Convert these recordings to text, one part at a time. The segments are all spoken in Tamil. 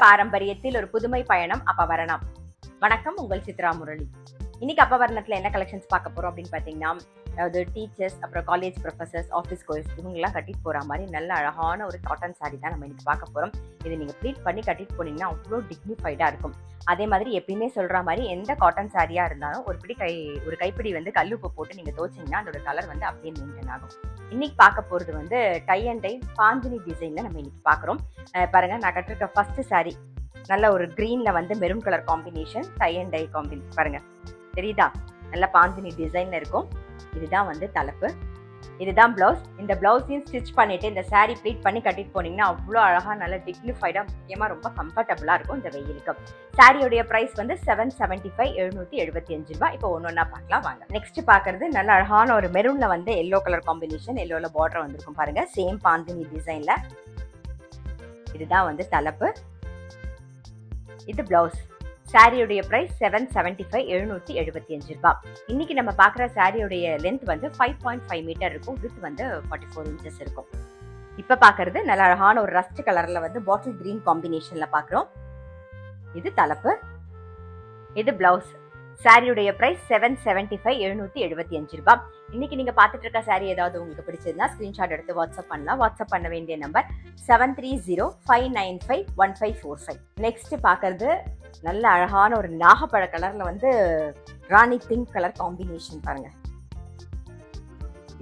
பாரம்பரியத்தில் ஒரு புதுமை பயணம் அப்பவரணம். வணக்கம், உங்கள் சித்ரா முரளி. இன்னைக்கு அப்பவரணத்துல என்ன கலெக்ஷன்ஸ் பார்க்க போறோம் அப்படின்னு பாத்தீங்கன்னா, அதாவது டீச்சர்ஸ், அப்புறம் காலேஜ் ப்ரொஃபசர்ஸ், ஆஃபீஸ் கோயர்ஸ் இவங்கெல்லாம் கட்டிட்டு போற மாதிரி நல்ல அழகான ஒரு காட்டன் சாரி தான் நம்ம இன்னைக்கு பார்க்க போறோம். இது நீங்க ப்ளீட் பண்ணி கட்டிட்டு போனீங்கன்னா அவ்வளோ டிக்னிஃபைடா இருக்கும். அதே மாதிரி எப்பயுமே சொல்ற மாதிரி எந்த காட்டன் சாரியா இருந்தாலும் ஒரு கைப்பிடி வந்து கல்லுப்பு போட்டு நீங்க துவச்சிங்கன்னா அதோட கலர் வந்து அப்படியே மெயின்டைன் ஆகும். இன்னைக்கு பார்க்க போறது வந்து டை அண்ட் டை பாந்தினி டிசைன்ல நம்ம இன்னைக்கு பார்க்குறோம். பாருங்க, நான் கட்டிருக்க ஃபர்ஸ்ட் சாரி நல்ல ஒரு கிரீன்ல வந்து maroon colour combination, tie and dye combination. பாருங்க, தெரியுதா? நல்ல பாந்தினி டிசைன்ல இருக்கும். இதுதான் வந்து தலைப்பு, இதுதான் பிளவுஸ். இந்த பிளவுஸையும் ஸ்டிச் பண்ணிட்டு இந்த சாரி ப்ளீட் பண்ணி கட்டிட்டு போனீங்கன்னா அவ்வளோ அழகா நல்ல டிக்னிஃபைடா, முக்கியமா ரொம்ப கம்ஃபர்டபுளா இருக்கும் இந்த வெயிலுக்கு. சாரியோடைய பிரைஸ் வந்து 775 775 ரூபாய். இப்போ ஒன்னொன்னா பார்க்கலாம் வாங்க. நெக்ஸ்ட் பாக்குறது நல்ல அழகான ஒரு மெரூன்ல வந்து எல்லோ கலர் காம்பினேஷன், எல்லோல பார்டர் வந்திருக்கும் பாருங்க, சேம் பாந்தினி டிசைன்ல. இதுதான் வந்து தலைப்பு, இது பிளவுஸ். சாரியுடைய பிரைஸ் 775 775 ரூபாய். இன்னைக்கு நம்ம பார்க்குற சாரியுடைய லென்த் வந்து 5.5 மீட்டர் இருக்கும், வித் வந்து 44 இன்ச்சஸ் இருக்கும். இப்போ பார்க்கறது நல்ல அழகான ஒரு ரஸ்ட் கலர்ல வந்து பாட்டில் கிரீன் காம்பினேஷன்ல பார்க்குறோம். இது தலைப்பு, இது பிளவுஸ். சாரியுடைய பிரைஸ் 775 775 ரூபாய். இன்னைக்கு நீங்க பார்த்துட்டு இருக்க சாரி ஏதாவது உங்களுக்கு பிடிச்சதுன்னா ஸ்கிரீன்ஷாட் எடுத்து வாட்ஸ்அப் பண்ணலாம். வாட்ஸ்அப் பண்ண வேண்டிய நம்பர் 7305951545. நெக்ஸ்ட் பார்க்கறது நல்ல அழகான ஒரு நாகப்பழ கலர்ல வந்து ராணி பிங்க் கலர் காம்பினேஷன் பாருங்க.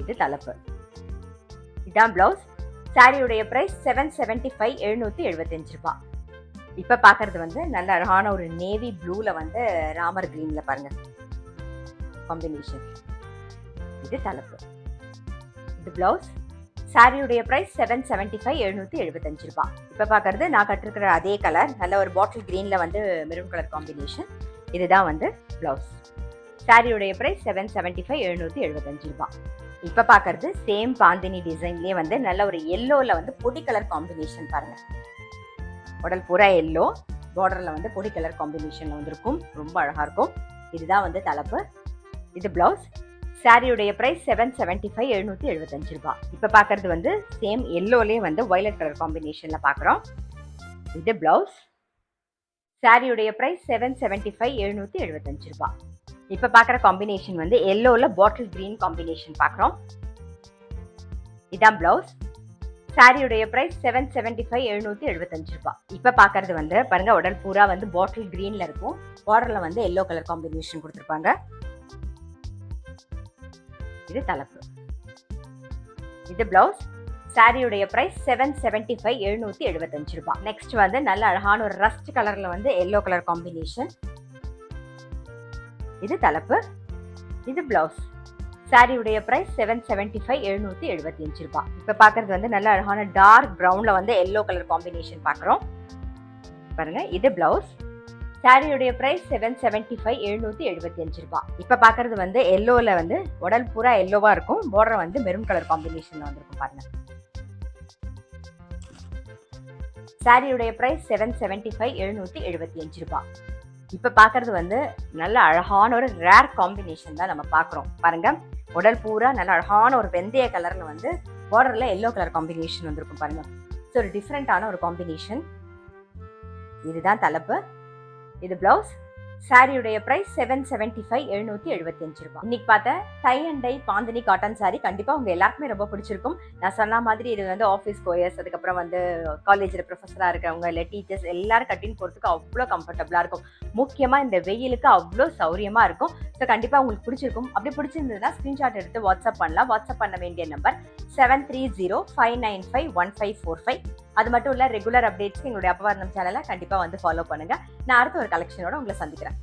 இது தலைப்பு, இதான் பிளவுஸ். சாரியுடைய பிரைஸ் 775 775 ரூபாய். இப்ப பாக்குறது வந்து நல்ல அழகான ஒரு நேவி ப்ளூல வந்து ராமர் கிரீன்ல பாருங்க காம்பினேஷன். இது தலைப்பு, இது பிளவுஸ். சாரியுடைய பிரைஸ் 775 775 ரூபாய். இப்ப பாக்குறது நான் கட்டிருக்கிற அதே கலர், நல்ல ஒரு பாட்டில் கிரீன்ல வந்து மெரூன் கலர் காம்பினேஷன். இதுதான் வந்து பிளவுஸ். சாரியுடைய பிரைஸ் 775 775 ரூபாய். இப்ப பாக்குறது சேம் பாந்தினி டிசைன்லயே வந்து நல்ல ஒரு எல்லோல வந்து பொடி கலர் காம்பினேஷன் பாருங்க. உடல் பூரா எல்லோ, பார்டர்ல வந்து பொடி கலர் காம்பினேஷன்ல வந்திருக்கும், ரொம்ப அழகா இருக்கும். இதுதான் வந்து தலைப்பு, இது பிளவுஸ். சாரியுடைய பிரைஸ் 775 775 ரூபாய். இப்ப பாக்குறது வந்து சேம் எல்லோலயே வந்து வயலட் கலர் காம்பினேஷன்ல பாக்குறோம். இது பிளவுஸ். சாரியுடைய பிரைஸ் 775 775 ரூபாய். இப்ப பாக்குற காம்பினேஷன் வந்து எல்லோல பாட்டில் கிரீன் காம்பினேஷன் பாக்குறோம். இதான் பிளவுஸ். சாரியுடைய பிரைஸ் 775 775 ரூபாய். இப்ப பாக்குறது வந்து பாருங்க, உடல் பூரா வந்து பாட்டில் கிரீன்ல இருக்கும், பார்டர்ல வந்து எல்லோ கலர் காம்பினேஷன் கொடுத்திருப்பாங்க. இது தலைப்பு, இது பிளவுஸ். சாரியுடைய பிரைஸ் 775 775 ரூபாய். நெக்ஸ்ட் வந்து நல்ல அழகான ஒரு ரஸ்ட் கலர்ல வந்து எல்லோ கலர் காம்பினேஷன். இது தலைப்பு, இது பிளவுஸ். சாரியுடைய பிரைஸ் 775 775 ரூபாய். இப்ப பாக்குறது வந்து நல்ல அழகான டார்க் பிரவுன்ல வந்து எல்லோ கலர் காம்பினேஷன் பாக்குறோம் பாருங்க. இது பிளவுஸ். சாரியுடைய பிரைஸ் 775 775 ரூபாய். இப்ப பாக்குறது வந்து எல்லோல வந்து உடல் பூரா எல்லோவா இருக்கும், பார்டர் வந்து மெரூன் கலர் காம்பினேஷன்ல வந்திருக்கும் பாருங்க. சாரியுடைய பிரைஸ் 775 775 ரூபாய். இப்ப பாக்குறது வந்து நல்ல அழகான ஒரு ரேர் காம்பினேஷன் தான் நம்ம பாக்குறோம் பாருங்க. உடல் பூரா நல்ல அழகான ஒரு வெந்தய கலர்ல வந்து பார்டர்ல எல்லோ கலர் காம்பினேஷன் வந்திருக்கும் பாருங்க. ஸோ ஒரு டிஃப்ரெண்டான ஒரு காம்பினேஷன். இதுதான் தலைப்பு, இது பிளவுஸ். சாரியுடைய பிரைஸ் 775 775 ரூபாய். இன்னைக்கு பார்த்த tie and dye bandhani cotton sari கண்டிப்பா உங்க எல்லாருக்குமே ரொம்ப பிடிச்சிருக்கும். நான் சொன்ன மாதிரி இது வந்து ஆஃபீஸ் கோயர்ஸ், அதுக்கப்புறம் வந்து காலேஜ்ல ப்ரொஃபஸரா இருக்கிறவங்க, இல்லை டீச்சர்ஸ் எல்லாரும் கட்டின்னு போறதுக்கு அவ்வளோ கம்ஃபர்டபுளா இருக்கும். முக்கியமா இந்த வெயிலுக்கு அவ்வளோ சௌரியமா இருக்கும். ஸோ கண்டிப்பா உங்களுக்கு பிடிச்சிருக்கும். அப்படி பிடிச்சிருந்ததுன்னா ஸ்கிரீன்ஷாட் எடுத்து வாட்ஸ்அப் பண்ணலாம். வாட்ஸ்அப் பண்ண வேண்டிய நம்பர் 7305951545. அது மட்டும் இல்ல, ரெகுலர் அப்டேட்ஸ்க்கு எங்களுடைய அப்பவரணம் சேனலை கண்டிப்பா வந்து ஃபாலோ பண்ணுங்க. நான் அடுத்த ஒரு கலெக்ஷனோட உங்களை சந்திக்கிறேன்.